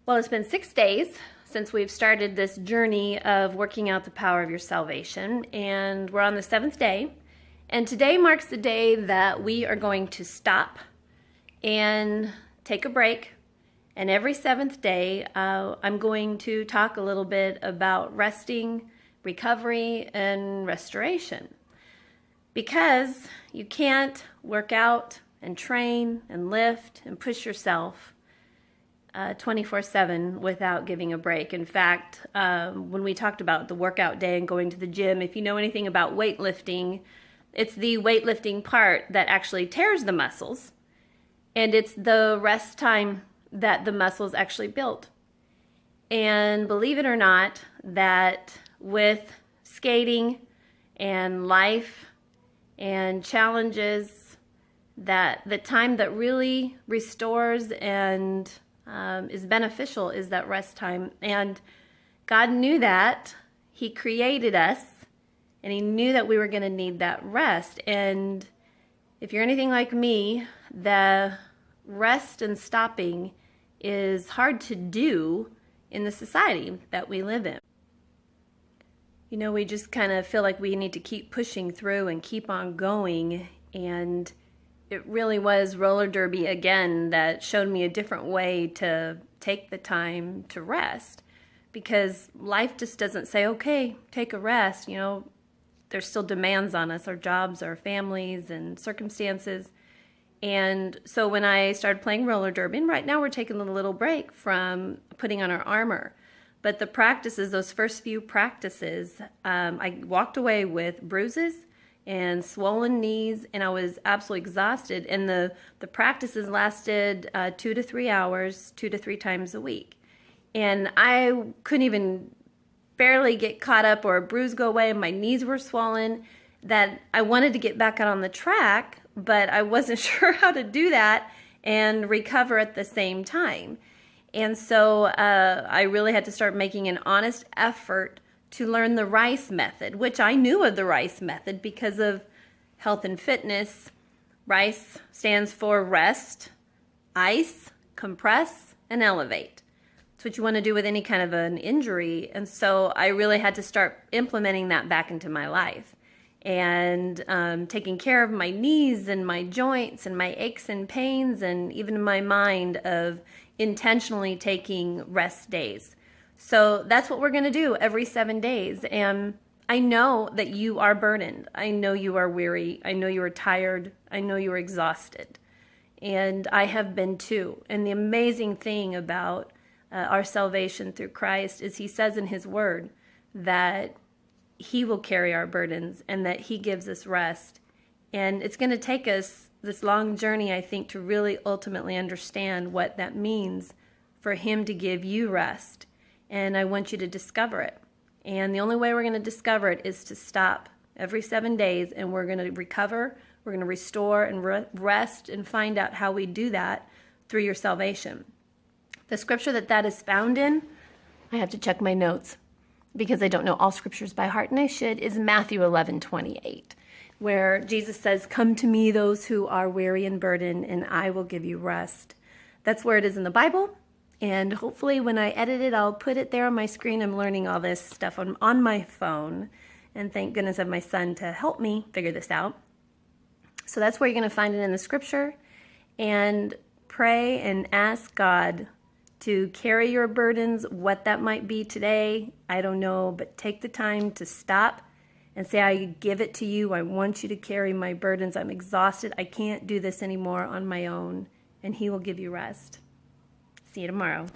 Well, it's been 6 days since we've started this journey of working out the power of your salvation, and we're on the 7th day. And today marks the day that we are going to stop and take a break. And every 7th day, I'm going to talk a little bit about resting, recovery, and restoration. Because you can't work out and train and lift and push yourself 24/7 without giving a break. In fact, when we talked about the workout day and going to the gym, if you know anything about weightlifting, it's the weightlifting part that actually tears the muscles, and it's the rest time that the muscles actually build. And believe it or not, that with skating and life and challenges, that the time that really restores and is beneficial is that rest time. And God knew that. He created us, and He knew that we were going to need that rest. And if you're anything like me, the rest and stopping is hard to do in the society that we live in. You know, we just kind of feel like we need to keep pushing through and keep on going, and it really was roller derby again that showed me a different way to take the time to rest, because life just doesn't say, okay, take a rest. You know, there's still demands on us, our jobs, our families, and circumstances. And so when I started playing roller derby, and right now we're taking a little break from putting on our armor, but the practices, those first few practices, I walked away with bruises and swollen knees, and I was absolutely exhausted. And the practices lasted 2 to 3 hours, 2 to 3 times a week. And I couldn't even barely get caught up or a bruise go away, and my knees were swollen, that I wanted to get back out on the track, but I wasn't sure how to do that and recover at the same time. And so I really had to start making an honest effort to learn the RICE method, which I knew of the RICE method because of health and fitness. RICE stands for rest, ice, compress, and elevate. It's what you want to do with any kind of an injury. And so I really had to start implementing that back into my life, and taking care of my knees and my joints and my aches and pains, and even my mind, of intentionally taking rest days. So that's what we're going to do every 7 days. And I know that you are burdened. I know you are weary. I know you are tired. I know you are exhausted. And I have been too. And the amazing thing about our salvation through Christ is He says in His Word that He will carry our burdens and that He gives us rest. And it's going to take us this long journey, I think, to really ultimately understand what that means for Him to give you rest. And I want you to discover it. And the only way we're going to discover it is to stop every 7 days, and we're going to recover, we're going to restore and rest, and find out how we do that through your salvation. The scripture that is found in, I have to check my notes because I don't know all scriptures by heart, and I should, is Matthew 11:28, where Jesus says, "Come to me, those who are weary and burdened, and I will give you rest." That's where it is in the Bible. And hopefully when I edit it, I'll put it there on my screen. I'm learning all this stuff on my phone. And thank goodness I have my son to help me figure this out. So that's where you're going to find it in the scripture. And pray and ask God to carry your burdens, what that might be today. I don't know, but take the time to stop and say, I give it to you. I want you to carry my burdens. I'm exhausted. I can't do this anymore on my own. And He will give you rest. See you tomorrow.